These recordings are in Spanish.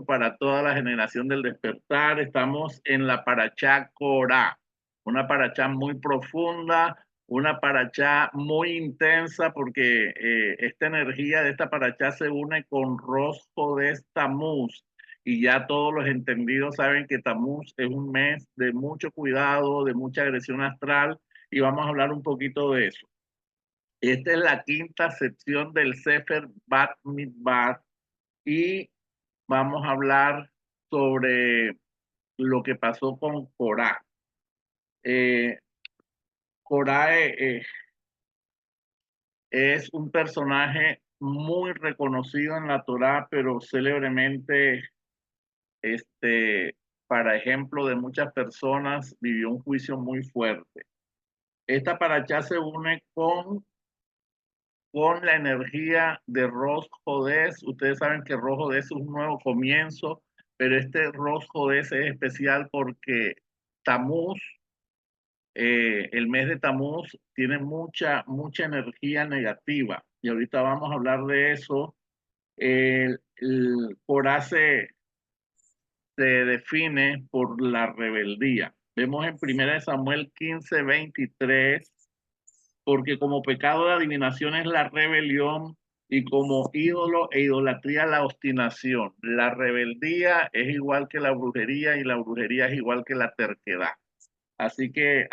para toda la generación del despertar. Estamos en la Parachá Corá, una Parachá muy profunda, una Parachá muy intensa, porque esta energía de esta Parachá se une con Rosh Hodesh Tamuz. Y ya todos los entendidos saben que Tamuz es un mes de mucho cuidado, de mucha agresión astral, y vamos a hablar un poquito de eso. Esta es la quinta sección del Sefer Bat Midbar y vamos a hablar sobre lo que pasó con Corá. Eh, Corá es un personaje muy reconocido en la Torá, pero célebremente, este, para ejemplo de muchas personas, vivió un juicio muy fuerte. Esta parachá se une con la energía de Rosh Hodesh. Ustedes saben que Rosh Hodesh es un nuevo comienzo, pero este Rosh Hodesh es especial porque Tamuz, el mes de Tamuz, tiene mucha energía negativa. Y ahorita vamos a hablar de eso. El Corá se define por la rebeldía. Vemos en 1 Samuel 15:23, porque como pecado de adivinación es la rebelión y como ídolo e idolatría la obstinación. La rebeldía es igual que la brujería y la brujería es igual que la terquedad. Así que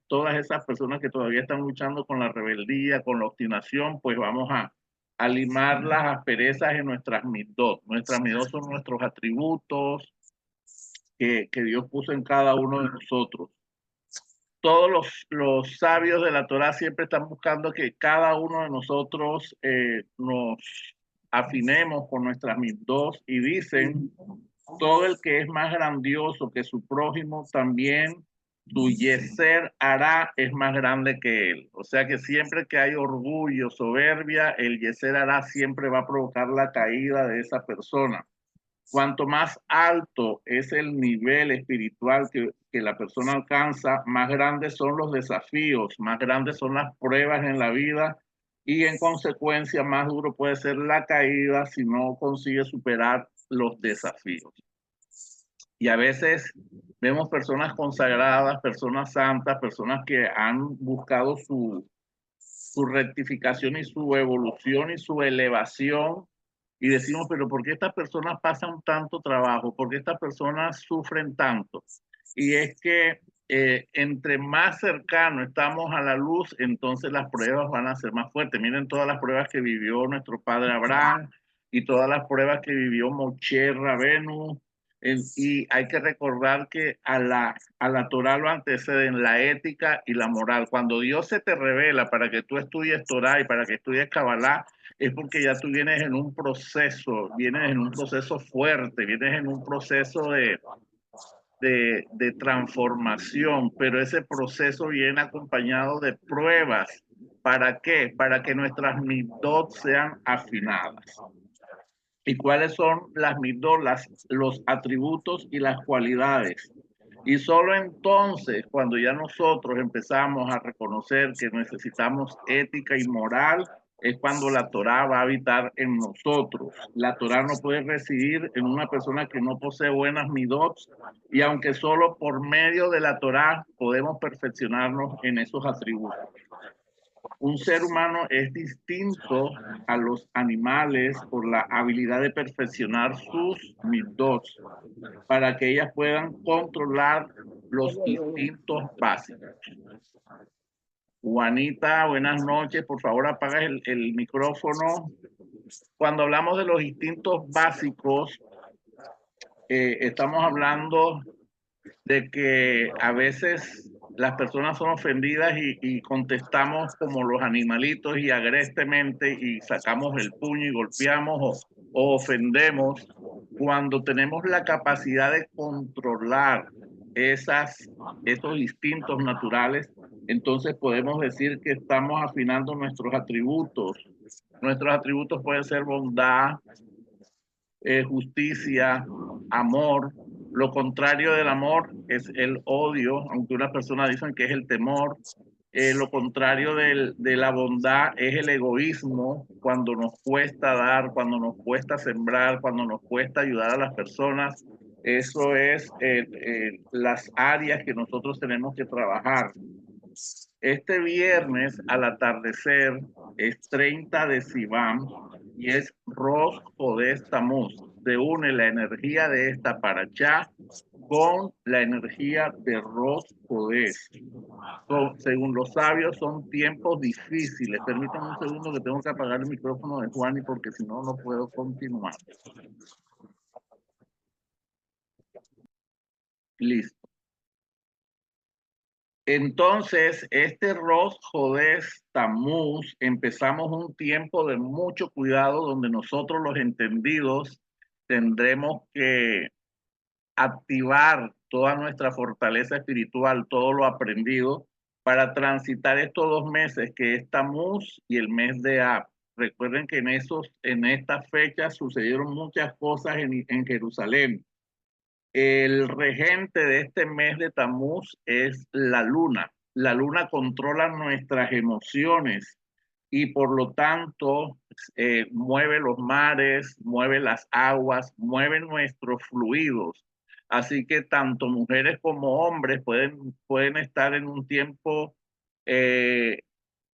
todas esas personas que todavía están luchando con la rebeldía, con la obstinación, pues vamos a limar las asperezas en nuestras midot. Nuestras midot son nuestros atributos que Dios puso en cada uno de nosotros. Todos los sabios de la Torá siempre están buscando que cada uno de nosotros nos afinemos con nuestras midot y dicen, todo el que es más grandioso que su prójimo, también su yeser hará es más grande que él. O sea que siempre que hay orgullo, soberbia, el yeser hará siempre va a provocar la caída de esa persona. Cuanto más alto es el nivel espiritual que la persona alcanza, más grandes son los desafíos, más grandes son las pruebas en la vida y en consecuencia más duro puede ser la caída si no consigue superar los desafíos. Y a veces vemos personas consagradas, personas santas, personas que han buscado su rectificación y su evolución y su elevación. Y decimos, pero ¿por qué estas personas pasan tanto trabajo? ¿Por qué estas personas sufren tanto? Y es que entre más cercano estamos a la luz, entonces las pruebas van a ser más fuertes. Miren todas las pruebas que vivió nuestro padre Abraham y todas las pruebas que vivió Moshe Rabenu. Y hay que recordar que a la Torah lo anteceden la ética y la moral. Cuando Dios se te revela para que tú estudies Torah y para que estudies Kabbalah, es porque ya tú vienes en un proceso fuerte, vienes en un proceso de transformación, pero ese proceso viene acompañado de pruebas. ¿Para qué? Para que nuestras midot sean afinadas. ¿Y cuáles son las midot, los atributos y las cualidades? Y solo entonces, cuando ya nosotros empezamos a reconocer que necesitamos ética y moral, es cuando la Torá va a habitar en nosotros. La Torá no puede residir en una persona que no posee buenas midot, y aunque solo por medio de la Torá podemos perfeccionarnos en esos atributos. Un ser humano es distinto a los animales por la habilidad de perfeccionar sus midot para que ellas puedan controlar los instintos básicos. Juanita, buenas noches. Por favor, apaga el micrófono. Cuando hablamos de los instintos básicos, estamos hablando de que a veces las personas son ofendidas y contestamos como los animalitos y agrestemente y sacamos el puño y golpeamos o ofendemos, cuando tenemos la capacidad de controlar esos instintos naturales, entonces podemos decir que estamos afinando nuestros atributos. Nuestros atributos pueden ser bondad, justicia, amor. Lo contrario del amor es el odio, aunque una persona dicen que es el temor. Lo contrario de la bondad es el egoísmo, cuando nos cuesta dar, cuando nos cuesta sembrar, cuando nos cuesta ayudar a las personas. Eso es las áreas que nosotros tenemos que trabajar. Este viernes al atardecer es 30 de Sivam y es Rosh Hodesh Tammuz. Se une la energía de esta paracha con la energía de Rosh Hodesh. Según los sabios, son tiempos difíciles. Permítanme un segundo que tengo que apagar el micrófono de Juani porque si no, no puedo continuar. Listo. Entonces, este Rosh Hodesh Tammuz, empezamos un tiempo de mucho cuidado donde nosotros los entendidos tendremos que activar toda nuestra fortaleza espiritual, todo lo aprendido, para transitar estos 2 meses que es Tammuz y el mes de Ab. Recuerden que en estas fechas sucedieron muchas cosas en Jerusalén. El regente de este mes de Tammuz es la luna. La luna controla nuestras emociones y por lo tanto mueve los mares, mueve las aguas, mueve nuestros fluidos. Así que tanto mujeres como hombres pueden estar en un tiempo eh,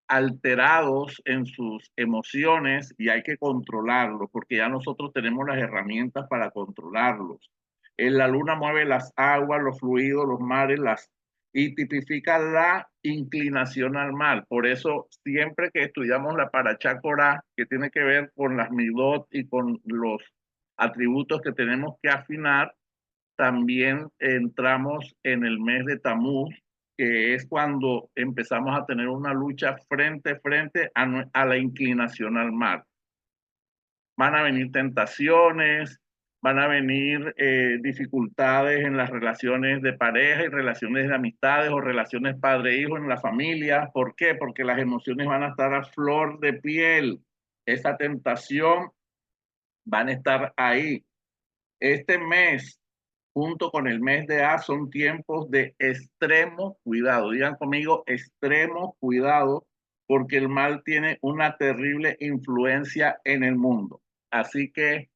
alterados en sus emociones y hay que controlarlos porque ya nosotros tenemos las herramientas para controlarlos. La luna mueve las aguas, los fluidos, los mares, y tipifica la inclinación al mar. Por eso, siempre que estudiamos la Parashá Korah, que tiene que ver con las midot y con los atributos que tenemos que afinar, también entramos en el mes de Tammuz, que es cuando empezamos a tener una lucha frente a la inclinación al mar. Van a venir tentaciones, van a venir dificultades en las relaciones de pareja y relaciones de amistades o relaciones padre-hijo en la familia. ¿Por qué? Porque las emociones van a estar a flor de piel. Esa tentación van a estar ahí. Este mes, junto con el mes de A, son tiempos de extremo cuidado. Digan conmigo, extremo cuidado, porque el mal tiene una terrible influencia en el mundo. Así que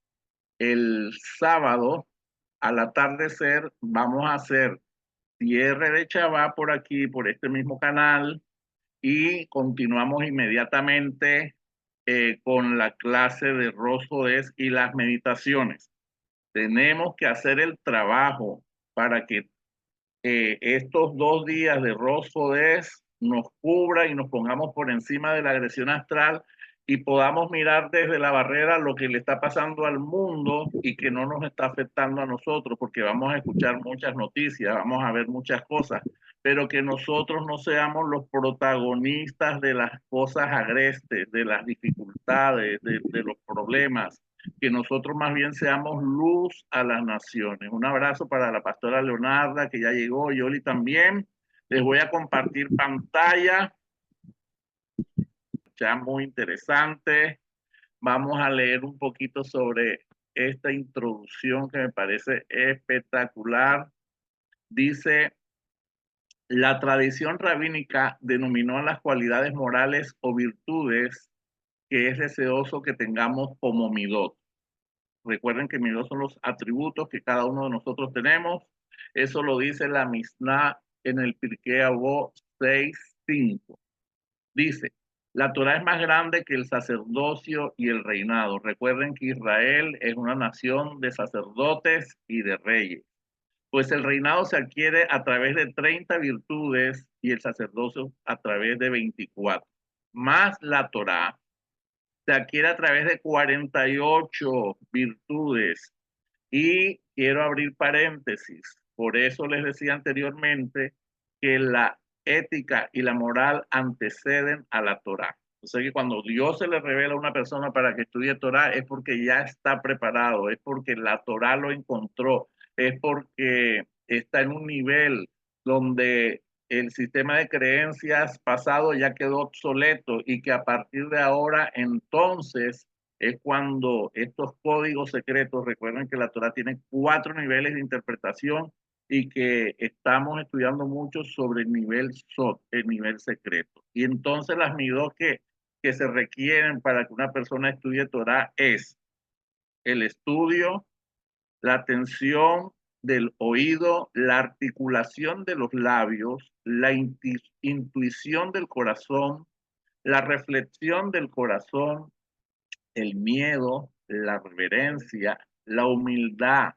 el sábado, al atardecer, vamos a hacer cierre de Shabbat por aquí, por este mismo canal, y continuamos inmediatamente con la clase de Rosh Hodesh y las meditaciones. Tenemos que hacer el trabajo para que estos 2 días de Rosh Hodesh nos cubra y nos pongamos por encima de la agresión astral y podamos mirar desde la barrera lo que le está pasando al mundo y que no nos está afectando a nosotros, porque vamos a escuchar muchas noticias, vamos a ver muchas cosas, pero que nosotros no seamos los protagonistas de las cosas agrestes, de las dificultades, de los problemas, que nosotros más bien seamos luz a las naciones. Un abrazo para la pastora Leonarda, que ya llegó, Yoli también. Les voy a compartir pantalla, ya muy interesante. Vamos a leer un poquito sobre esta introducción que me parece espectacular. Dice, la tradición rabínica denominó a las cualidades morales o virtudes que es deseoso que tengamos como midot. Recuerden que midot son los atributos que cada uno de nosotros tenemos. Eso lo dice la Mishnah en el Pirkei Avot 6:5. Dice, la Torah es más grande que el sacerdocio y el reinado. Recuerden que Israel es una nación de sacerdotes y de reyes. Pues el reinado se adquiere a través de 30 virtudes y el sacerdocio a través de 24. Más la Torah se adquiere a través de 48 virtudes. Y quiero abrir paréntesis. Por eso les decía anteriormente que la ética y la moral anteceden a la Torá. O sea que cuando Dios se le revela a una persona para que estudie Torá es porque ya está preparado, es porque la Torá lo encontró, es porque está en un nivel donde el sistema de creencias pasado ya quedó obsoleto y que a partir de ahora entonces es cuando estos códigos secretos, recuerden que la Torah tiene 4 niveles de interpretación y que estamos estudiando mucho sobre el nivel SOT, el nivel secreto. Y entonces las midot que se requieren para que una persona estudie Torah es el estudio, la atención del oído, la articulación de los labios, la intuición del corazón, la reflexión del corazón, el miedo, la reverencia, la humildad,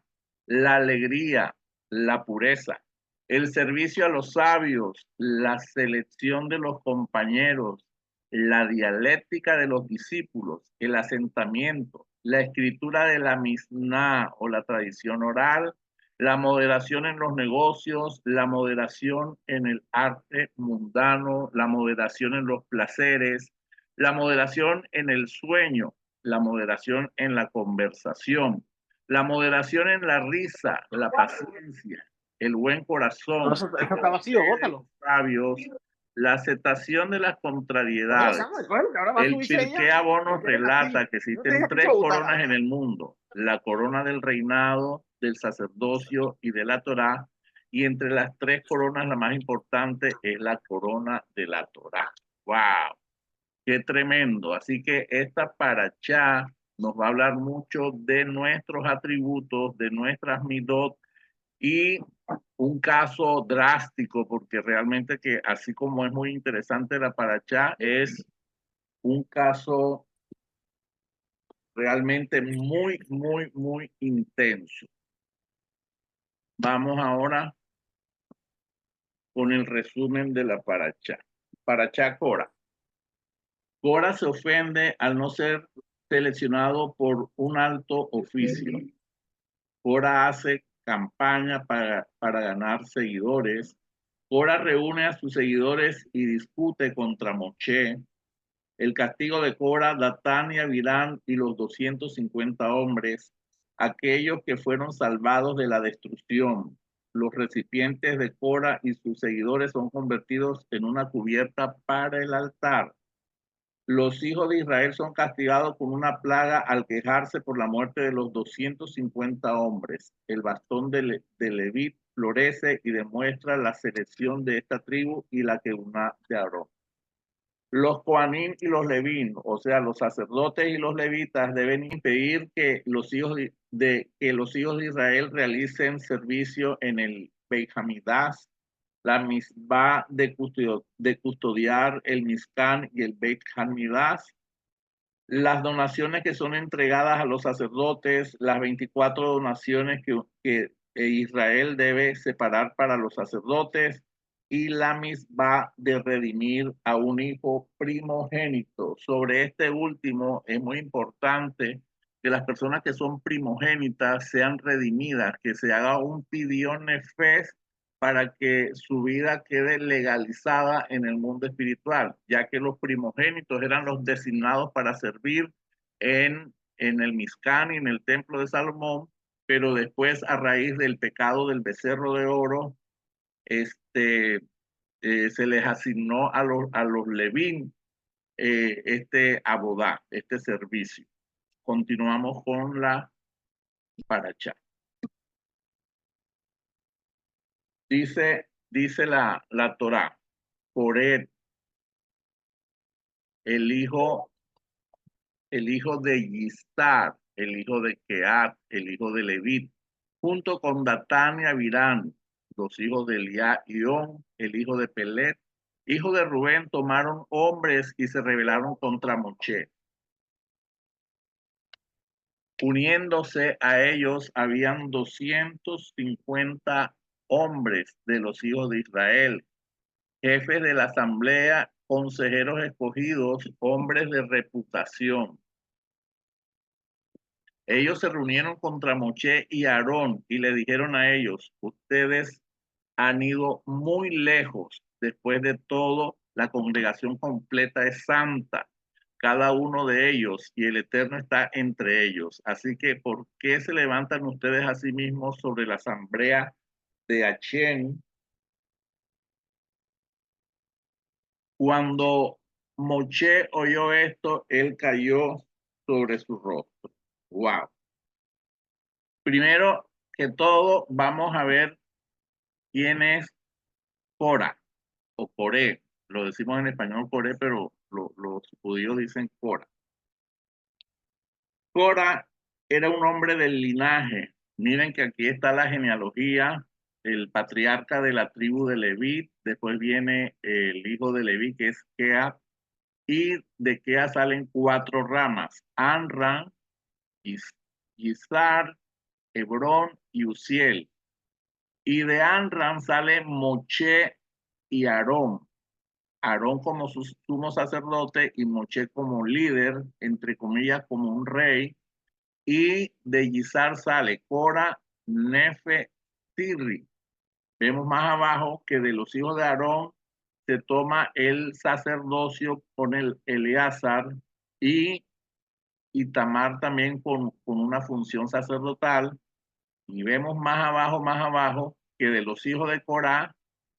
la alegría, la pureza, el servicio a los sabios, la selección de los compañeros, la dialéctica de los discípulos, el asentamiento, la escritura de la Misná o la tradición oral, la moderación en los negocios, la moderación en el arte mundano, la moderación en los placeres, la moderación en el sueño, la moderación en la conversación, la moderación en la risa, la paciencia, el buen corazón, Eso está vacío, bótalo. sabios, la aceptación de las contrariedades. Samuel, bueno, que ahora va a El subirse ella. Pirkei Avot nos Que ven aquí. relata que Yo te dije existen a ti que tres lo coronas votara. en el mundo: la corona del reinado, del sacerdocio y de la Torá. Y entre las tres coronas, la más importante es la corona de la Torá. ¡Wow! ¡Qué tremendo! Así que esta parachá nos va a hablar mucho de nuestros atributos, de nuestras midot, y un caso drástico, porque realmente que así como es muy interesante la parachá, es un caso realmente muy, muy, muy intenso. Vamos ahora con el resumen de la parachá. Parachá Cora. Cora se ofende al no ser seleccionado por un alto oficio. Cora hace campaña para ganar seguidores. Cora reúne a sus seguidores y discute contra Moshe. El castigo de Cora, Datán y Abirán y los 250 hombres, aquellos que fueron salvados de la destrucción. Los recipientes de Cora y sus seguidores son convertidos en una cubierta para el altar. Los hijos de Israel son castigados con una plaga al quejarse por la muerte de los 250 hombres. El bastón de Leví florece y demuestra la selección de esta tribu y la queuna de Aarón. Los Coanim y los Levín, o sea, los sacerdotes y los levitas, deben impedir que los hijos de Israel realicen servicio en el Beit Hamikdash, la misbah de custodiar el Mizkan y el Beit Hamikdash, las donaciones que son entregadas a los sacerdotes, las 24 donaciones que Israel debe separar para los sacerdotes, y la misma de redimir a un hijo primogénito. Sobre este último es muy importante que las personas que son primogénitas sean redimidas, que se haga un pidión nefes para que su vida quede legalizada en el mundo espiritual, ya que los primogénitos eran los designados para servir en el Mizcán y en el templo de Salomón, pero después, a raíz del pecado del becerro de oro, se les asignó a los Levín este abodá, este servicio. Continuamos con la paracha. Dice la Torá: Coret, el hijo de Yistar, el hijo de Keat, el hijo de Levit, junto con Datán y Abirán, los hijos de Eliá y On, el hijo de Pelet, hijo de Rubén, tomaron hombres y se rebelaron contra Moshe. Uniéndose a ellos habían 250 hombres de los hijos de Israel, jefes de la asamblea, consejeros escogidos, hombres de reputación. Ellos se reunieron contra Moshe y Aarón y le dijeron a ellos: ustedes han ido muy lejos. Después de todo, la congregación completa es santa, cada uno de ellos, y el Eterno está entre ellos. Así que, ¿por qué se levantan ustedes a sí mismos sobre la asamblea de Achén? Cuando Moshe oyó esto, él cayó sobre su rostro. Wow. Primero que todo, vamos a ver ¿Quién es Cora o Coré? Lo decimos en español Coré, pero los judíos dicen Cora. Cora era un hombre del linaje. Miren que aquí está la genealogía, el patriarca de la tribu de Leví, después viene el hijo de Leví, que es Kea, y de Kea salen 4 ramas: Amram, Izhar, Hebrón y Uziel. Y de Amram sale Moche y Aarón. Aarón como su sumo sacerdote y Moche como líder, entre comillas, como un rey. Y de Izhar sale Cora, Nefe, Tirri. Vemos más abajo que de los hijos de Aarón se toma el sacerdocio con el Eleazar y Itamar también con una función sacerdotal. Y vemos más abajo, que de los hijos de Corá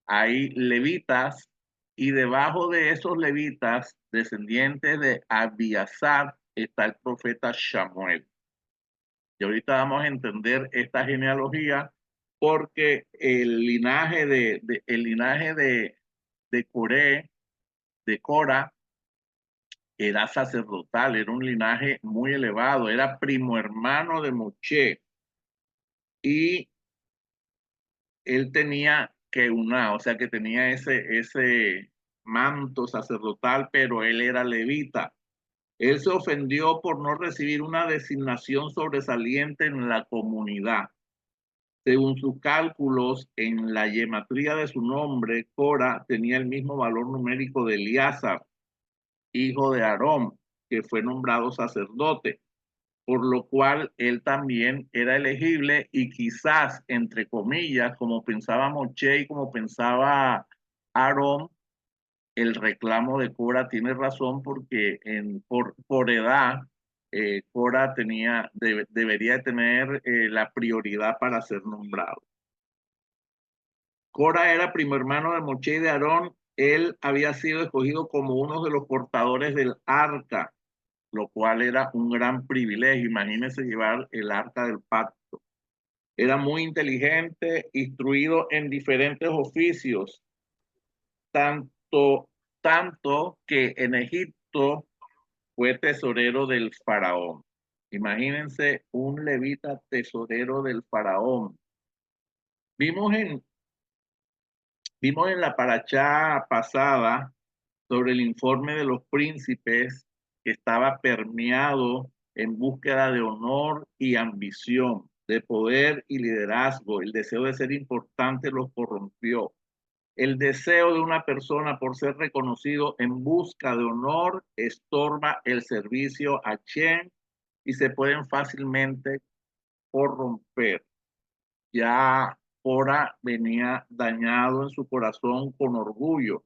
hay levitas, y debajo de esos levitas, descendientes de Abiasar, está el profeta Samuel. Y ahorita vamos a entender esta genealogía porque el linaje de Coré, de Cora, era sacerdotal, era un linaje muy elevado, era primo hermano de Moche y él tenía que una, o sea que tenía ese manto sacerdotal, pero él era levita. Él se ofendió por no recibir una designación sobresaliente en la comunidad. Según sus cálculos, en la gematría de su nombre, Cora tenía el mismo valor numérico de Eleazar, hijo de Aarón, que fue nombrado sacerdote, por lo cual él también era elegible y quizás, entre comillas, como pensaba Moche y como pensaba Aarón, el reclamo de Cora tiene razón porque por edad, Cora debería tener la prioridad para ser nombrado. Cora era primo hermano de Moche y de Aarón. Él había sido escogido como uno de los portadores del arca, lo cual era un gran privilegio. Imagínense llevar el arca del pacto. Era muy inteligente, instruido en diferentes oficios, tanto, tanto que en Egipto fue tesorero del faraón. Imagínense un levita tesorero del faraón. Vimos en, vimos en la paracha pasada sobre el informe de los príncipes que estaba permeado en búsqueda de honor y ambición, de poder y liderazgo. El deseo de ser importante los corrompió. El deseo de una persona por ser reconocido en busca de honor estorba el servicio a Chen y se pueden fácilmente corromper. Ya Cora venía dañado en su corazón con orgullo.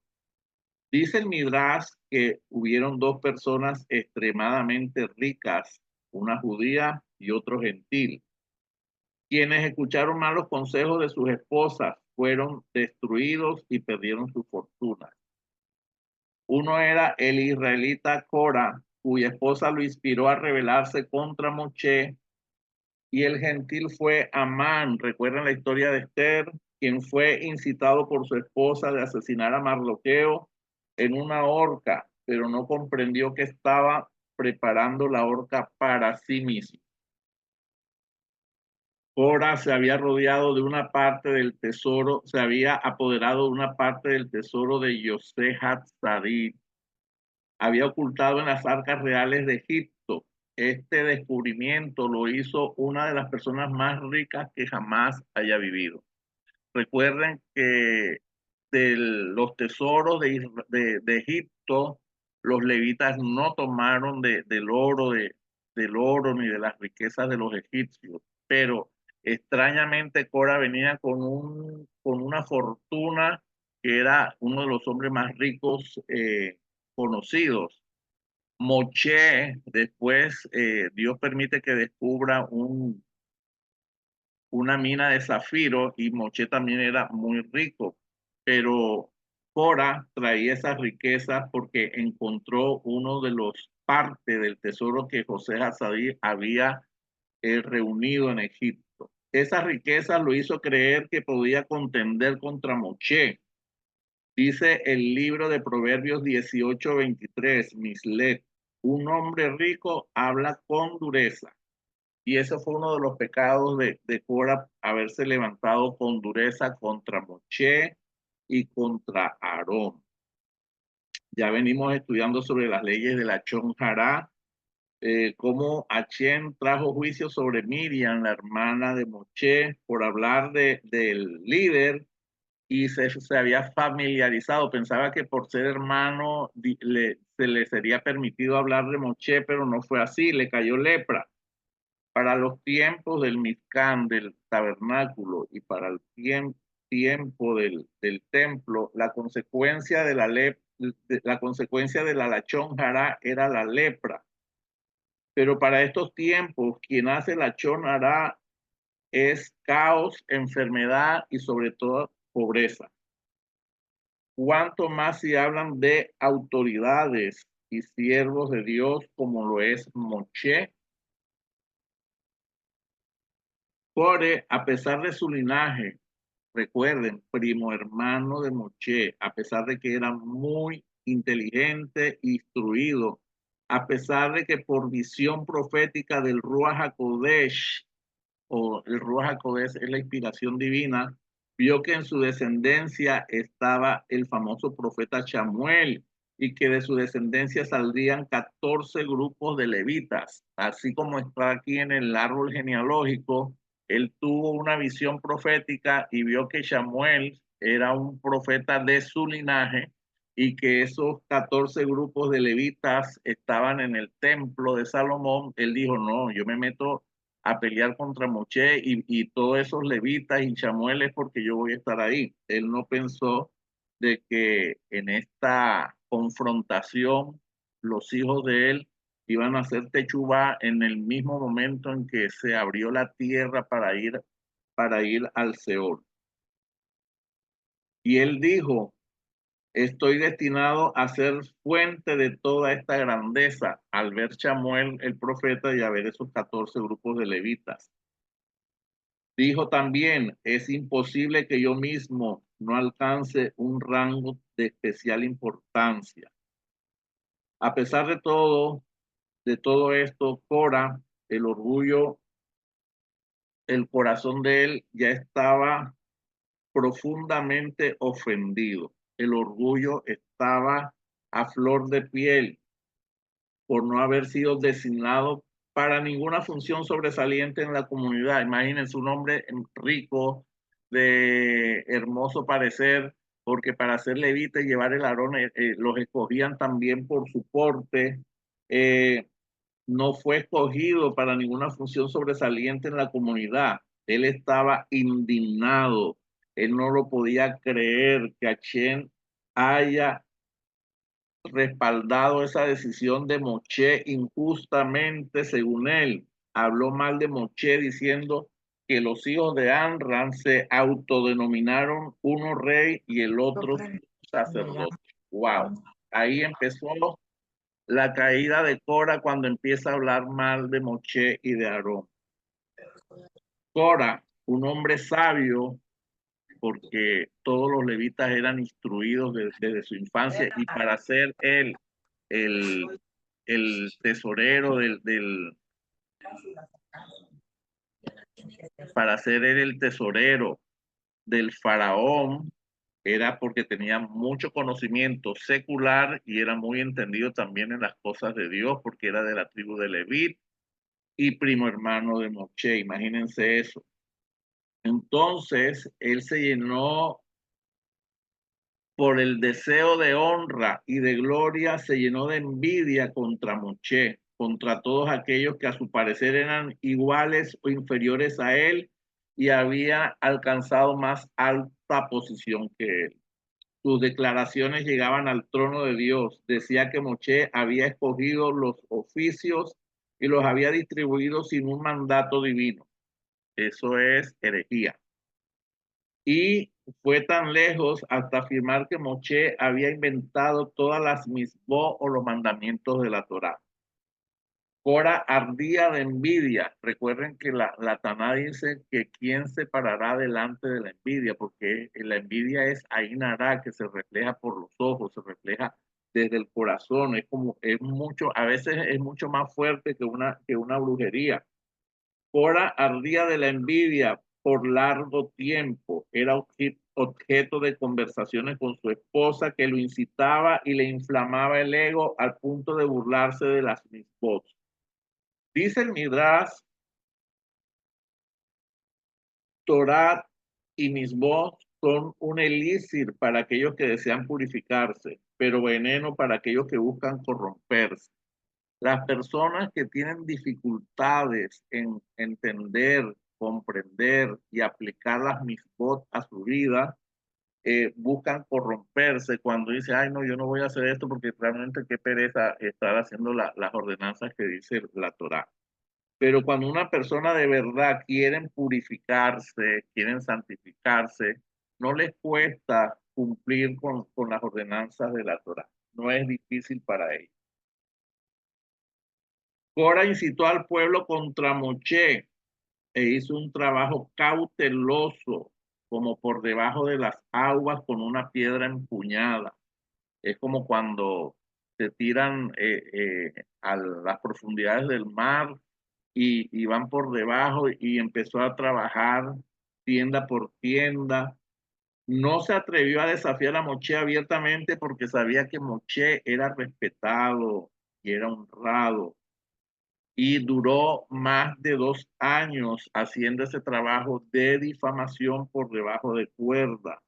Dice el Midrash que hubieron 2 personas extremadamente ricas, una judía y otro gentil, quienes escucharon mal los consejos de sus esposas, fueron destruidos y perdieron su fortuna. Uno era el israelita Cora, cuya esposa lo inspiró a rebelarse contra Moche, y el gentil fue Amán. ¿Recuerdan la historia de Esther? Quien fue incitado por su esposa de asesinar a Mardoqueo en una horca, pero no comprendió que estaba preparando la horca para sí mismo. Cora se había rodeado de una parte del tesoro, se había apoderado de una parte del tesoro de Yosef Hatzarit, había ocultado en las arcas reales de Egipto. Este descubrimiento lo hizo una de las personas más ricas que jamás haya vivido. Recuerden que de los tesoros de Egipto, los levitas no tomaron del oro ni de las riquezas de los egipcios, pero extrañamente Cora venía con una fortuna que era uno de los hombres más ricos conocidos. Moche, después Dios permite que descubra una mina de zafiro y Moche también era muy rico, pero Cora traía esas riquezas porque encontró uno de los partes del tesoro que José Hasadí había reunido en Egipto. esa riqueza lo hizo creer que podía contender contra Moshe. Dice el libro de Proverbios 18:23, Mislet, un hombre rico habla con dureza. Y ese fue uno de los pecados de Cora, haberse levantado con dureza contra Moshe y contra Aarón. Ya venimos estudiando sobre las leyes de la Chon Hará, cómo Achén trajo juicio sobre Miriam, la hermana de Moshe, por hablar del líder y se había familiarizado. Pensaba que por ser hermano se le sería permitido hablar de Moshe, pero no fue así, le cayó lepra. Para los tiempos del Mizcán, del tabernáculo, y para el tiempo del templo, la consecuencia de la consecuencia de la lachón hará era la lepra. Pero para estos tiempos, quien hace lachón hará es caos, enfermedad y sobre todo pobreza. Cuanto más si hablan de autoridades y siervos de Dios como lo es Moshe. Core, a pesar de su linaje, recuerden, primo hermano de Moshe, a pesar de que era muy inteligente, instruido, a pesar de que por visión profética del Ruach HaKodesh, o el Ruach HaKodesh es la inspiración divina, vio que en su descendencia estaba el famoso profeta Samuel y que de su descendencia saldrían 14 grupos de levitas, así como está aquí en el árbol genealógico. Él tuvo una visión profética y vio que Samuel era un profeta de su linaje y que esos 14 grupos de levitas estaban en el templo de Salomón. Él dijo, no, yo me meto a pelear contra Moshe y todos esos levitas y chamueles porque yo voy a estar ahí. Él no pensó de que en esta confrontación los hijos de él iban a hacer techubá en el mismo momento en que se abrió la tierra para ir al Seol. Y él dijo, estoy destinado a ser fuente de toda esta grandeza al ver Chamuel el profeta y a ver esos 14 grupos de levitas. Dijo también, es imposible que yo mismo no alcance un rango de especial importancia. A pesar de todo esto, Cora, el orgullo, el corazón de él ya estaba profundamente ofendido. El orgullo estaba a flor de piel por no haber sido designado para ninguna función sobresaliente en la comunidad. Imagínense un hombre rico, de hermoso parecer, porque para ser levita y llevar el arón los escogían también por su porte. Eh, no fue escogido para ninguna función sobresaliente en la comunidad. Él estaba indignado. Él no lo podía creer que Achén haya respaldado esa decisión de Moshe injustamente, según él. Habló mal de Moshe diciendo que los hijos de Amram se autodenominaron uno rey y el otro sacerdote. Wow. Ahí empezó la caída de Cora cuando empieza a hablar mal de Moshe y de Aarón. Cora, un hombre sabio, porque todos los levitas eran instruidos desde su infancia y para ser él el, el tesorero para ser él el tesorero del faraón, era porque tenía mucho conocimiento secular y era muy entendido también en las cosas de Dios, porque era de la tribu de Levit y primo hermano de Moshe, imagínense eso. Entonces, él se llenó por el deseo de honra y de gloria, se llenó de envidia contra Moshe, contra todos aquellos que a su parecer eran iguales o inferiores a él y había alcanzado más alta posición que él. Sus declaraciones llegaban al trono de Dios. Decía que Moshe había escogido los oficios y los había distribuido sin un mandato divino. Eso es herejía. Y fue tan lejos hasta afirmar que Moshe había inventado todas las misbot o los mandamientos de la Torá. Cora ardía de envidia. Recuerden que la Taná dice que quién se parará delante de la envidia, porque la envidia es Ainara, que se refleja por los ojos, se refleja desde el corazón, es mucho, a veces es mucho más fuerte que una brujería. Cora ardía de la envidia por largo tiempo, era objeto de conversaciones con su esposa que lo incitaba y le inflamaba el ego al punto de burlarse de las misbot. Dice el Midrash, Torah y Misbot son un elixir para aquellos que desean purificarse, pero veneno para aquellos que buscan corromperse. Las personas que tienen dificultades en entender, comprender y aplicar las Misbot a su vida, buscan corromperse cuando dice, ay, no, yo no voy a hacer esto porque realmente qué pereza estar haciendo las ordenanzas que dice la Torah. Pero cuando una persona de verdad quieren purificarse, quieren santificarse, no les cuesta cumplir con las ordenanzas de la Torah. No es difícil para ellos. Cora incitó al pueblo contra Moche e hizo un trabajo cauteloso, como por debajo de las aguas con una piedra empuñada. Es como cuando se tiran a las profundidades del mar y van por debajo y empezó a trabajar tienda por tienda. No se atrevió a desafiar a Moche abiertamente porque sabía que Moche era respetado y era honrado. Y duró más de 2 años haciendo ese trabajo de difamación por debajo de cuerda.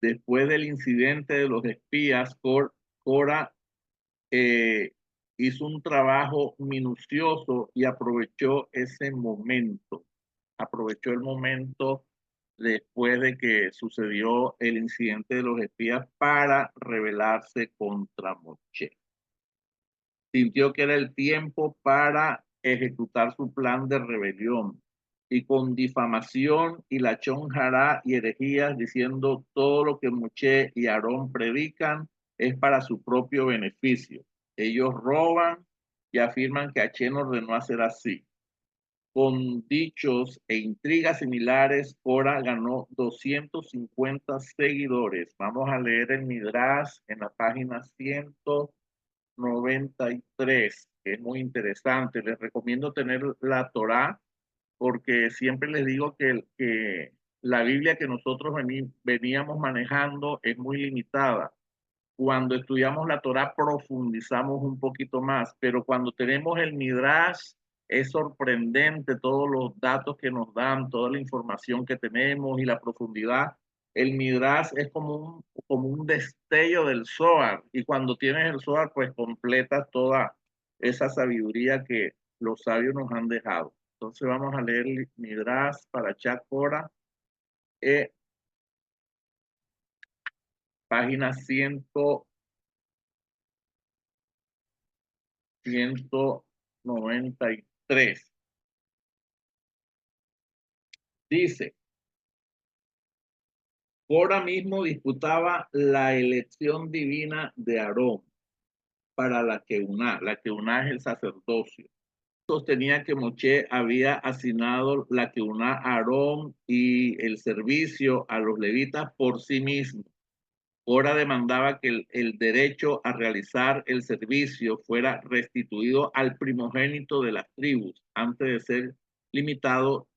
Después del incidente de los espías, Cora hizo un trabajo minucioso y aprovechó ese momento. Aprovechó el momento después de que sucedió el incidente de los espías para rebelarse contra Moche. Sintió que era el tiempo para ejecutar su plan de rebelión y con difamación y la chonjará y herejías diciendo todo lo que Moche y Aarón predican es para su propio beneficio. Ellos roban y afirman que Hashem ordenó hacer así. Con dichos e intrigas similares, Cora ganó 250 seguidores. Vamos a leer el Midrash en la página 193, que es muy interesante. Les recomiendo tener la Torá porque siempre les digo que la Biblia que nosotros veníamos manejando es muy limitada. Cuando estudiamos la Torá profundizamos un poquito más, pero cuando tenemos el Midrash es sorprendente todos los datos que nos dan, toda la información que tenemos y la profundidad. El Midrash es como un destello del Zohar y cuando tienes el Zohar pues completas toda esa sabiduría que los sabios nos han dejado. Entonces vamos a leer el Midrash para Chacora, página 193. Dice, Cora mismo disputaba la elección divina de Aarón para la Keuná. La Keuná es el sacerdocio. Sostenía que Moche había asignado la Keuná a Aarón y el servicio a los levitas por sí mismo. Cora demandaba que el derecho a realizar el servicio fuera restituido al primogénito de las tribus antes de ser limitado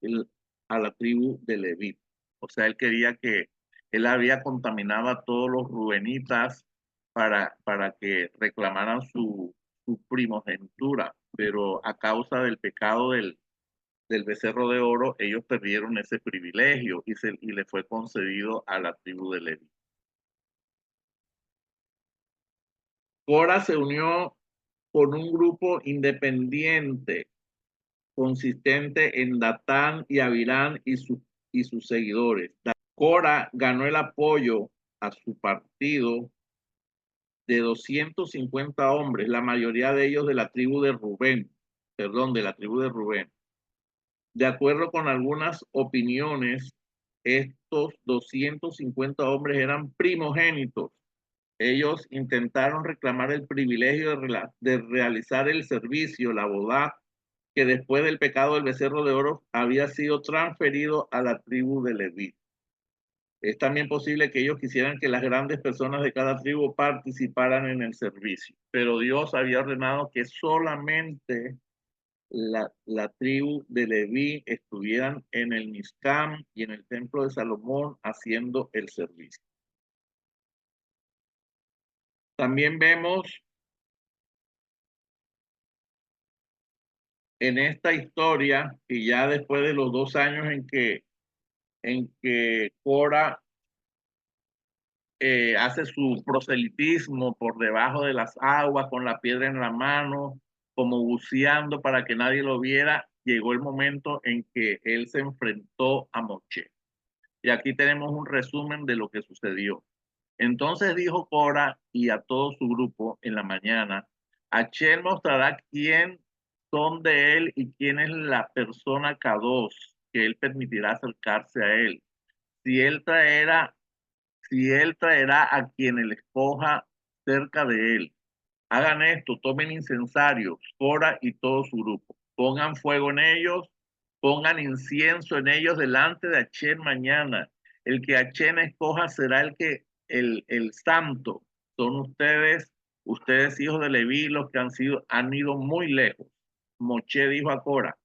a la tribu de Leví. O sea, él quería que él había contaminado a todos los rubenitas para que reclamaran su primogenitura, pero a causa del pecado del becerro de oro, ellos perdieron ese privilegio y le fue concedido a la tribu de Leví. Cora se unió con un grupo independiente consistente en Datán y Avirán y sus seguidores. Cora ganó el apoyo a su partido de 250 hombres, la mayoría de ellos de la tribu de Rubén, de la tribu de Rubén. De acuerdo con algunas opiniones, estos 250 hombres eran primogénitos, Ellos intentaron reclamar el privilegio de realizar el servicio, la boda, que después del pecado del becerro de oro había sido transferido a la tribu de Leví. Es también posible que ellos quisieran que las grandes personas de cada tribu participaran en el servicio, pero Dios había ordenado que solamente la tribu de Leví estuvieran en el Mizcam y en el templo de Salomón haciendo el servicio. También vemos en esta historia que ya después de los 2 años en que Cora hace su proselitismo por debajo de las aguas con la piedra en la mano, como buceando para que nadie lo viera, llegó el momento en que él se enfrentó a Moche. Y aquí tenemos un resumen de lo que sucedió. Entonces dijo Cora y a todo su grupo en la mañana: Achel mostrará quién son de él y quién es la persona K2 que él permitirá acercarse a él. Si él traerá si él traerá a quien él escoja cerca de él. Hagan esto, tomen incensarios, Cora y todo su grupo. Pongan fuego en ellos, pongan incienso en ellos delante de Achén mañana. El que Achén escoja será el santo. Son ustedes hijos de Leví, los que han ido muy lejos. Moche dijo a Cora: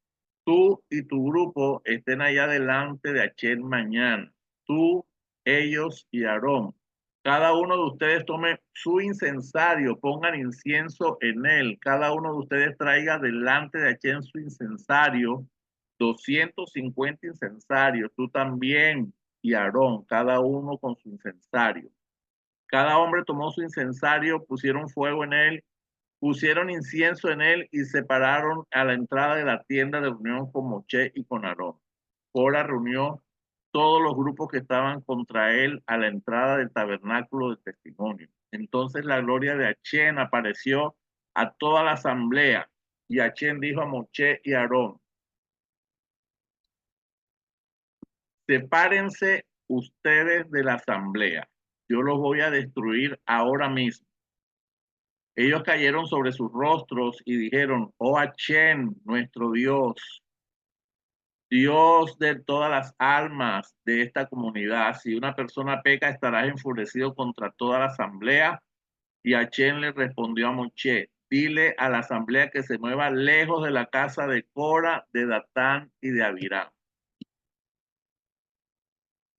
tú y tu grupo estén allá delante de Achén mañana. Tú, ellos y Aarón. Cada uno de ustedes tome su incensario, pongan incienso en él. Cada uno de ustedes traiga delante de Achén su incensario, 250 incensarios. Tú también y Aarón, cada uno con su incensario. Cada hombre tomó su incensario, pusieron fuego en él, pusieron incienso en él y se pararon a la entrada de la tienda de reunión con Moche y con Aarón. Cora reunió todos los grupos que estaban contra él a la entrada del tabernáculo de testimonio. Entonces la gloria de Achén apareció a toda la asamblea y Achén dijo a Moche y a Aarón: sepárense ustedes de la asamblea, yo los voy a destruir ahora mismo. Ellos cayeron sobre sus rostros y dijeron: oh Achén, nuestro Dios, Dios de todas las almas de esta comunidad, si una persona peca, estarás enfurecido contra toda la asamblea. Y Achén le respondió a Moche: dile a la asamblea que se mueva lejos de la casa de Cora, de Datán y de Abirán.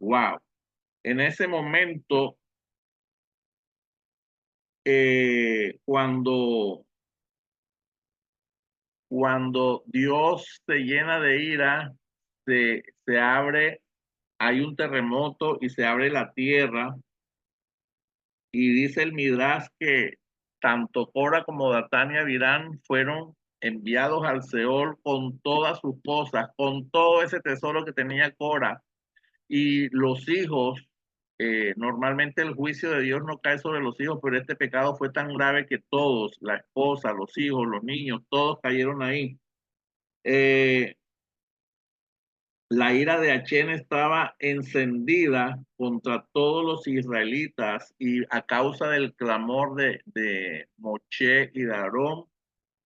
Wow. En ese momento, cuando Dios se llena de ira, se abre, hay un terremoto y se abre la tierra. Y dice el Midrash que tanto Cora como Datán y Abirán fueron enviados al Seol con todas sus cosas, con todo ese tesoro que tenía Cora. Y los hijos, normalmente el juicio de Dios no cae sobre los hijos, pero este pecado fue tan grave que todos, la esposa, los hijos, los niños, todos cayeron ahí. Eh, la ira de Achén estaba encendida contra todos los israelitas y a causa del clamor de Moche y de Aarón,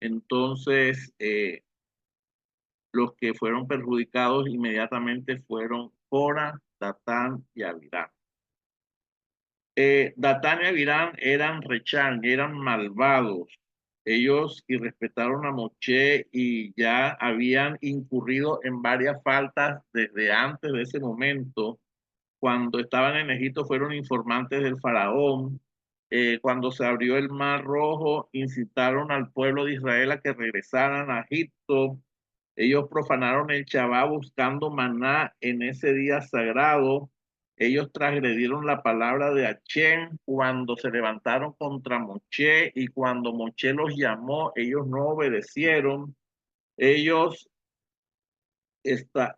entonces los que fueron perjudicados inmediatamente fueron Cora, Datán y Abirán. Datán y Abirán eran rechán, eran malvados. Ellos irrespetaron a Moche y ya habían incurrido en varias faltas desde antes de ese momento. Cuando estaban en Egipto fueron informantes del faraón. Cuando se abrió el mar rojo, incitaron al pueblo de Israel a que regresaran a Egipto. Ellos profanaron el Shabbat buscando maná en ese día sagrado. Ellos transgredieron la palabra de Achén cuando se levantaron contra Moche, y cuando Moche los llamó, ellos no obedecieron. Ellos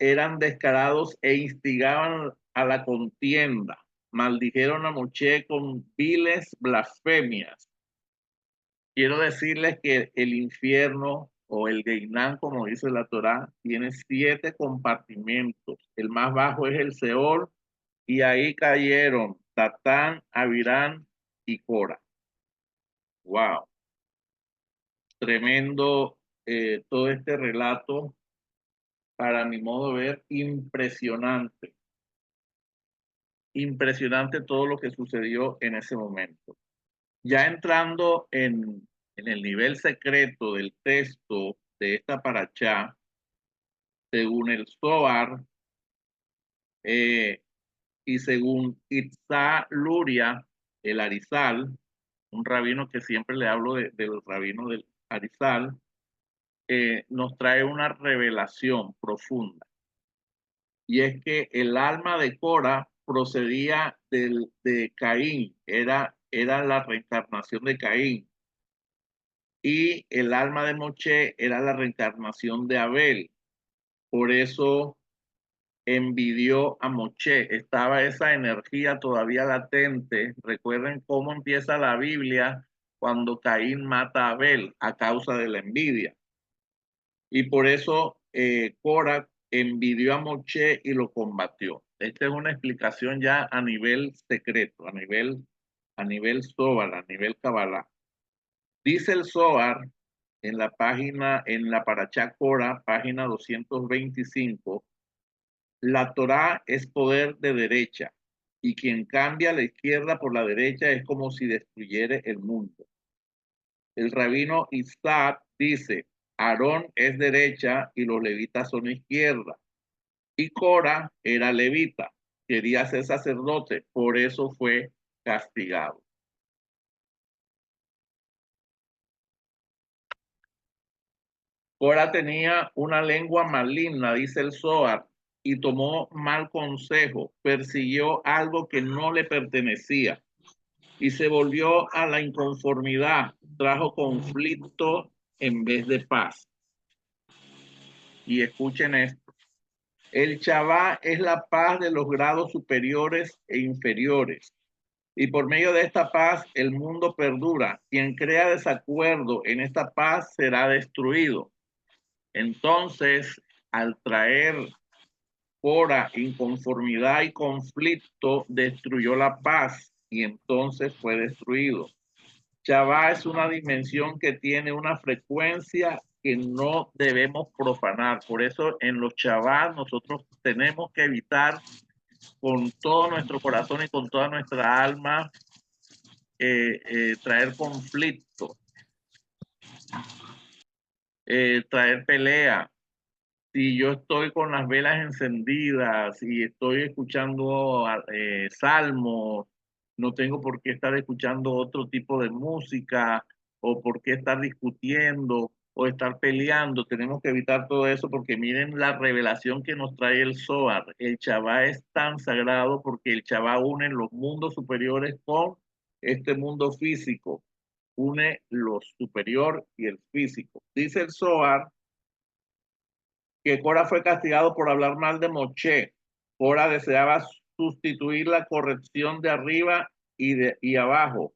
eran descarados e instigaban a la contienda. Maldijeron a Moche con viles blasfemias. Quiero decirles que el infierno o el Geinán, como dice la Torá, tiene 7 compartimentos. El más bajo es el Seol, y ahí cayeron Datán, Abirán, y Cora. Wow, tremendo todo este relato, para mi modo de ver, impresionante. Impresionante todo lo que sucedió en ese momento. Ya entrando en el nivel secreto del texto de esta parachá, según el Zohar y según Itzá Luria, el Arizal, un rabino que siempre le hablo del rabino del Arizal, nos trae una revelación profunda. Y es que el alma de Cora procedía de Caín, era la reencarnación de Caín. Y el alma de Moshe era la reencarnación de Abel. Por eso envidió a Moshe. Estaba esa energía todavía latente. Recuerden cómo empieza la Biblia cuando Caín mata a Abel a causa de la envidia. Y por eso Cora envidió a Moshe y lo combatió. Esta es una explicación ya a nivel secreto, a nivel Zohar, a nivel Kabbalah. Dice el Zohar en la página, en la Parashá Cora, página 225, la Torá es poder de derecha, y quien cambia la izquierda por la derecha es como si destruyera el mundo. El rabino Isaac dice, Aarón es derecha y los levitas son izquierda. Y Cora era levita, quería ser sacerdote, por eso fue castigado. Cora tenía una lengua maligna, dice el Zohar, y tomó mal consejo, persiguió algo que no le pertenecía y se volvió a la inconformidad, trajo conflicto en vez de paz. Y escuchen esto, el Shabbat es la paz de los grados superiores e inferiores. Y por medio de esta paz el mundo perdura. Quien crea desacuerdo en esta paz será destruido. Entonces, al traer Cora inconformidad y conflicto, destruyó la paz y entonces fue destruido. Shabbat es una dimensión que tiene una frecuencia que no debemos profanar. Por eso en los Shabbat nosotros tenemos que evitar con todo nuestro corazón y con toda nuestra alma traer conflicto, traer pelea. Si yo estoy con las velas encendidas y estoy escuchando salmos, no tengo por qué estar escuchando otro tipo de música o por qué estar discutiendo o estar peleando. Tenemos que evitar todo eso porque miren la revelación que nos trae el Zohar. El Shabbat es tan sagrado porque el Shabbat une los mundos superiores con este mundo físico. Une lo superior y el físico. Dice el Zohar que Cora fue castigado por hablar mal de Moshe. Cora deseaba sustituir la corrección de arriba y abajo,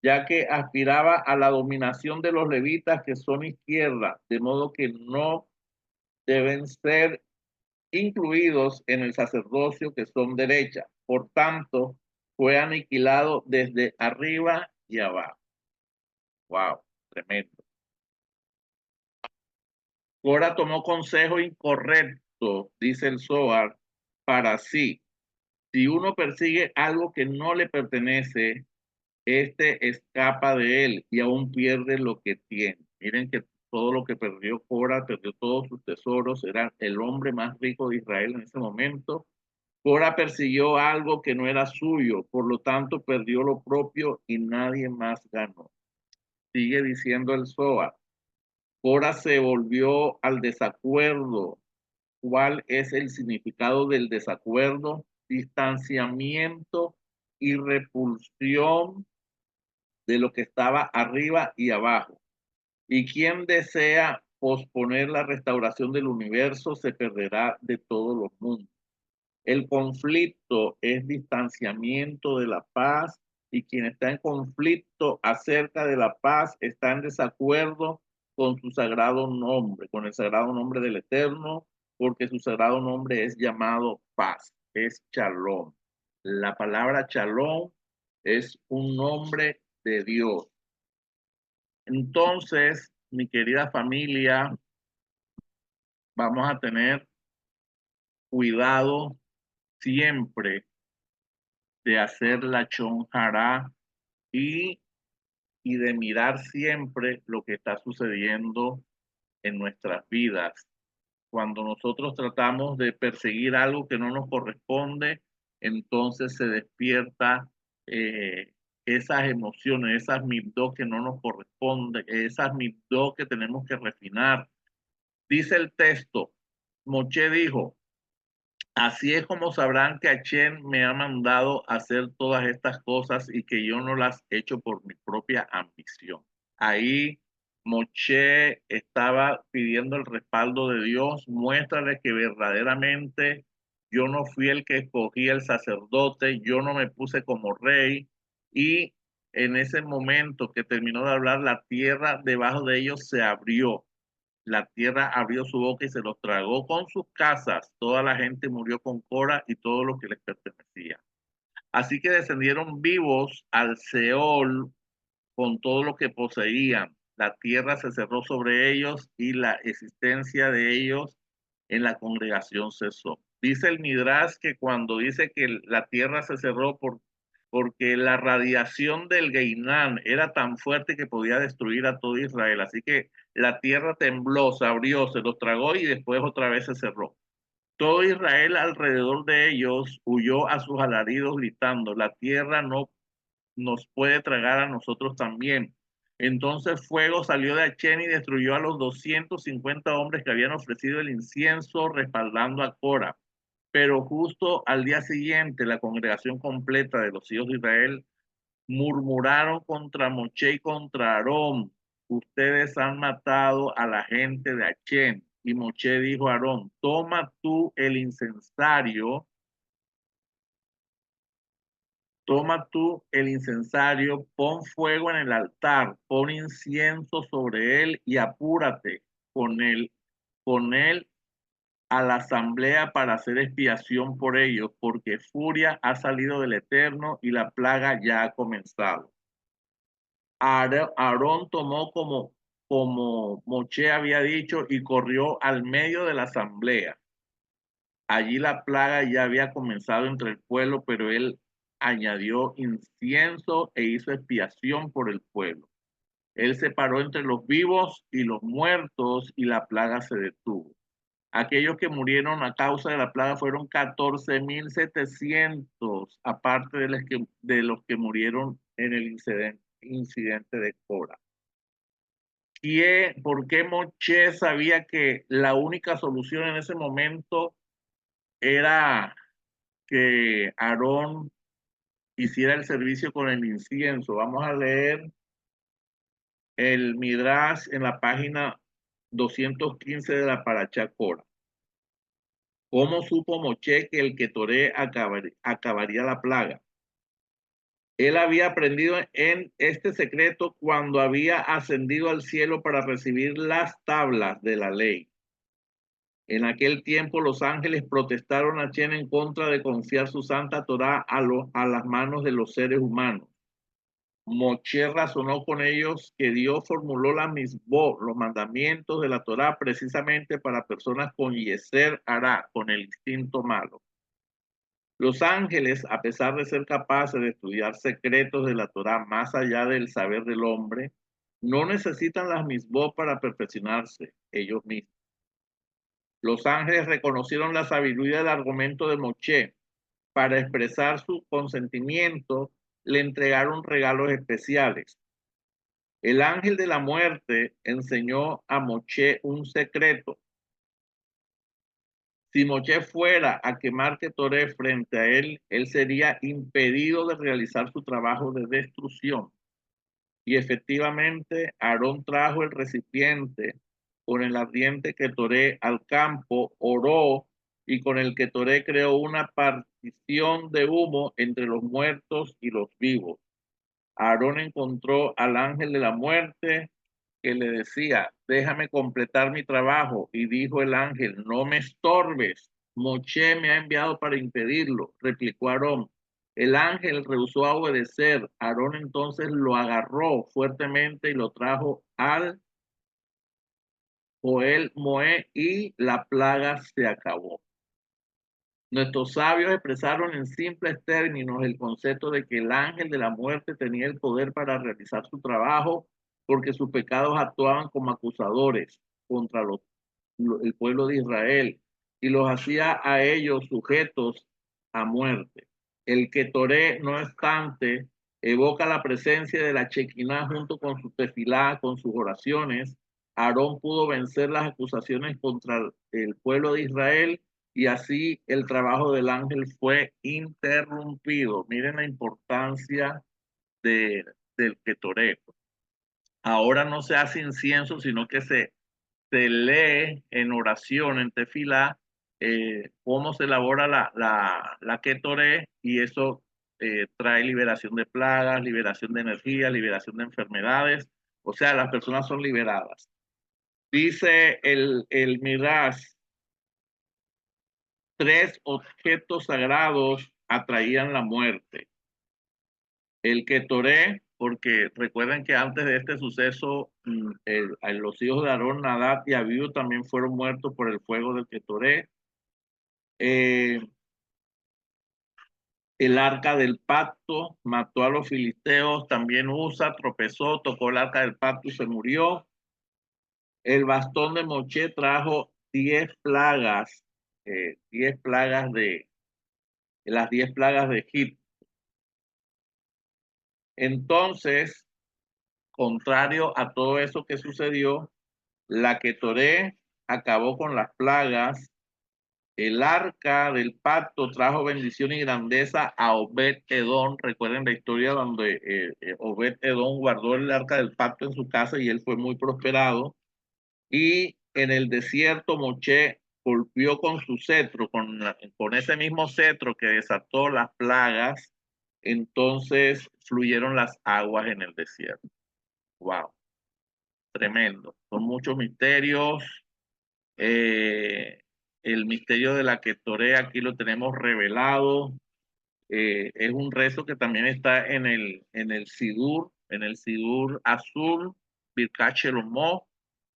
ya que aspiraba a la dominación de los levitas que son izquierda, de modo que no deben ser incluidos en el sacerdocio que son derecha. Por tanto, fue aniquilado desde arriba y abajo. Wow, tremendo. Cora tomó consejo incorrecto, dice el Zohar, para sí. Si uno persigue algo que no le pertenece, este escapa de él y aún pierde lo que tiene. Miren que todo lo que perdió Cora, perdió todos sus tesoros, era el hombre más rico de Israel en ese momento. Cora persiguió algo que no era suyo, por lo tanto perdió lo propio y nadie más ganó. Sigue diciendo el Zohar. Cora se volvió al desacuerdo. ¿Cuál es el significado del desacuerdo? Distanciamiento y repulsión de lo que estaba arriba y abajo. Y quien desea posponer la restauración del universo se perderá de todos los mundos. El conflicto es distanciamiento de la paz y quien está en conflicto acerca de la paz está en desacuerdo con su sagrado nombre, con el sagrado nombre del Eterno, porque su sagrado nombre es llamado paz, es shalom. La palabra shalom es un nombre de Dios. Entonces, mi querida familia, vamos a tener cuidado siempre de hacer la chonjara y, y de mirar siempre lo que está sucediendo en nuestras vidas. Cuando nosotros tratamos de perseguir algo que no nos corresponde, entonces se despierta eh, esas emociones, esas mibdó que no nos corresponden, esas mibdó que tenemos que refinar. Dice el texto, Moche dijo, así es como sabrán que Hashem me ha mandado hacer todas estas cosas y que yo no las he hecho por mi propia ambición. Ahí Moche estaba pidiendo el respaldo de Dios, muéstrale que verdaderamente yo no fui el que escogí el sacerdote, yo no me puse como rey y en ese momento que terminó de hablar, la tierra debajo de ellos se abrió, la tierra abrió su boca y se los tragó con sus casas. Toda la gente murió con Cora y todo lo que les pertenecía. Así que descendieron vivos al Seol con todo lo que poseían. La tierra se cerró sobre ellos y la existencia de ellos en la congregación cesó. Dice el Midrash que cuando dice que la tierra se cerró porque la radiación del Geinán era tan fuerte que podía destruir a todo Israel. Así que la tierra tembló, se abrió, se los tragó y después otra vez se cerró. Todo Israel alrededor de ellos huyó a sus alaridos gritando, la tierra no nos puede tragar a nosotros también. Entonces fuego salió de Achén y destruyó a los 250 hombres que habían ofrecido el incienso respaldando a Cora. Pero justo al día siguiente, la congregación completa de los hijos de Israel murmuraron contra Moche y contra Aarón. Ustedes han matado a la gente de Achén. Y Moche dijo a Aarón, toma tú el incensario, pon fuego en el altar, pon incienso sobre él y apúrate con él a la asamblea para hacer expiación por ellos, porque furia ha salido del Eterno y la plaga ya ha comenzado. Aarón tomó como Moche había dicho y corrió al medio de la asamblea. Allí la plaga ya había comenzado entre el pueblo, pero él añadió incienso e hizo expiación por el pueblo. Él se paró entre los vivos y los muertos y la plaga se detuvo. Aquellos que murieron a causa de la plaga fueron 14.700, aparte de los que murieron en el incidente de Cora. ¿Por qué Moche sabía que la única solución en ese momento era que Aarón hiciera el servicio con el incienso? Vamos a leer el Midrash en la página 215 de la Parashá Cora. ¿Cómo supo Moche que el Ketoré acabaría la plaga? Él había aprendido en este secreto cuando había ascendido al cielo para recibir las tablas de la ley. En aquel tiempo los ángeles protestaron a Chen en contra de confiar su santa Torá a las manos de los seres humanos. Moche razonó con ellos que Dios formuló la misbó, los mandamientos de la Torá, precisamente para personas con yeser hará, con el instinto malo. Los ángeles, a pesar de ser capaces de estudiar secretos de la Torá más allá del saber del hombre, no necesitan las misbó para perfeccionarse ellos mismos. Los ángeles reconocieron la sabiduría del argumento de Moche. Para expresar su consentimiento, le entregaron regalos especiales. El ángel de la muerte enseñó a Moche un secreto. Si Moche fuera a quemar Ketoré frente a él, él sería impedido de realizar su trabajo de destrucción. Y efectivamente, Aarón trajo el recipiente con el ardiente Ketoré al campo, oró y con el Ketoré creó una partición de humo entre los muertos y los vivos. Aarón encontró al ángel de la muerte que le decía, déjame completar mi trabajo. Y dijo el ángel, no me estorbes. Moche me ha enviado para impedirlo, replicó Aarón. El ángel rehusó a obedecer. Aarón entonces lo agarró fuertemente y lo trajo al Joel Moé y la plaga se acabó. Nuestros sabios expresaron en simples términos el concepto de que el ángel de la muerte tenía el poder para realizar su trabajo porque sus pecados actuaban como acusadores contra el pueblo de Israel y los hacía a ellos sujetos a muerte. El Ketoré, no obstante, evoca la presencia de la Shekinah junto con su tefilá, con sus oraciones. Aarón pudo vencer las acusaciones contra el pueblo de Israel y así el trabajo del ángel fue interrumpido. Miren la importancia de, del Ketoré. Ahora no se hace incienso, sino que se lee en oración, en tefilá, cómo se elabora la Ketoré y eso trae liberación de plagas, liberación de energía, liberación de enfermedades. O sea, las personas son liberadas. Dice el Midrash, 3 objetos sagrados atraían la muerte. El Ketoré, porque recuerden que antes de este suceso, los hijos de Aarón, Nadab y Abiú también fueron muertos por el fuego del Ketoré. Eh, el arca del pacto mató a los filisteos, también Usa tropezó, tocó el arca del pacto y se murió. El bastón de Moche trajo 10 plagas, 10 plagas de las 10 plagas de Egipto. Entonces, contrario a todo eso que sucedió, la Ketoré acabó con las plagas. El arca del pacto trajo bendición y grandeza a Obed Edom. Recuerden la historia donde Obed Edom guardó el arca del pacto en su casa y él fue muy prosperado. Y en el desierto Moche golpeó con su cetro, con ese mismo cetro que desató las plagas. Entonces fluyeron las aguas en el desierto. Wow, tremendo. Son muchos misterios. Eh, el misterio de la Ketoré aquí lo tenemos revelado. Es un rezo que también está en el Sidur Azul, Birkat Shelomó,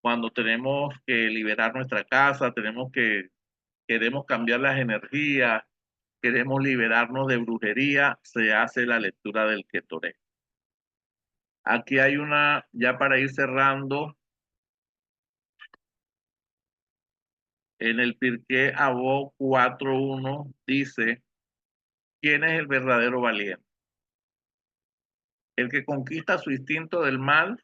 cuando tenemos que liberar nuestra casa, queremos cambiar las energías, queremos liberarnos de brujería, se hace la lectura del Ketoré. Aquí hay una, ya para ir cerrando, en el Pirkei Avot 4.1 dice, ¿quién es el verdadero valiente? El que conquista su instinto del mal,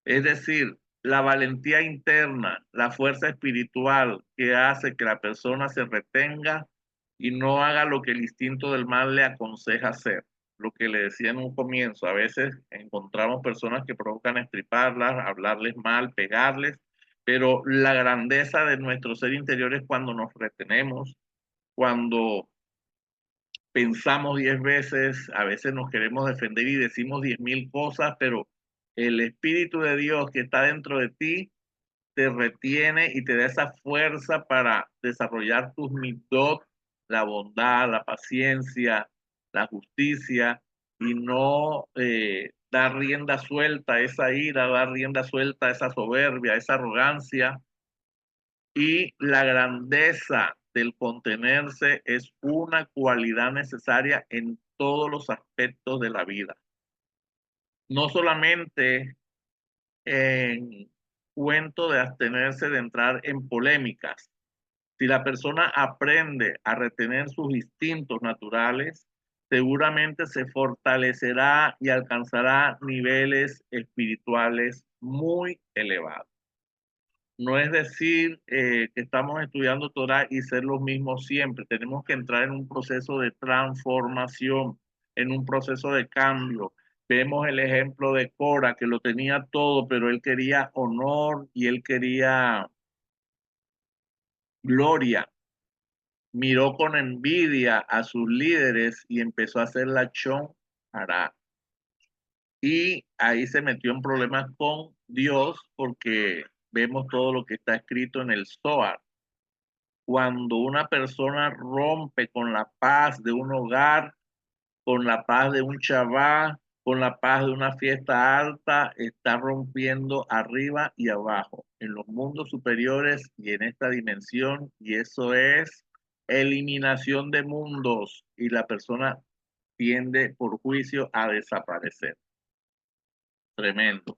es decir, la valentía interna, la fuerza espiritual que hace que la persona se retenga y no haga lo que el instinto del mal le aconseja hacer. Lo que le decía en un comienzo, a veces encontramos personas que provocan estriparlas, hablarles mal, pegarles, pero la grandeza de nuestro ser interior es cuando nos retenemos, cuando pensamos 10 veces, a veces nos queremos defender y decimos 10.000 cosas, pero el Espíritu de Dios que está dentro de ti te retiene y te da esa fuerza para desarrollar tus mitot, la bondad, la paciencia, la justicia y no dar rienda suelta a esa ira, dar rienda suelta a esa soberbia, a esa arrogancia y la grandeza del contenerse es una cualidad necesaria en todos los aspectos de la vida. No solamente en cuento de abstenerse de entrar en polémicas. Si la persona aprende a retener sus instintos naturales, seguramente se fortalecerá y alcanzará niveles espirituales muy elevados. No es decir que estamos estudiando Torah y ser los mismos siempre. Tenemos que entrar en un proceso de transformación, en un proceso de cambio. Vemos el ejemplo de Cora, que lo tenía todo, pero él quería honor y él quería gloria. Miró con envidia a sus líderes y empezó a hacer la chon hará. Y ahí se metió en problemas con Dios porque vemos todo lo que está escrito en el Zohar. Cuando una persona rompe con la paz de un hogar, con la paz de un Shabbat, con la paz de una fiesta alta, está rompiendo arriba y abajo, en los mundos superiores y en esta dimensión, y eso es eliminación de mundos, y la persona tiende por juicio a desaparecer. Tremendo.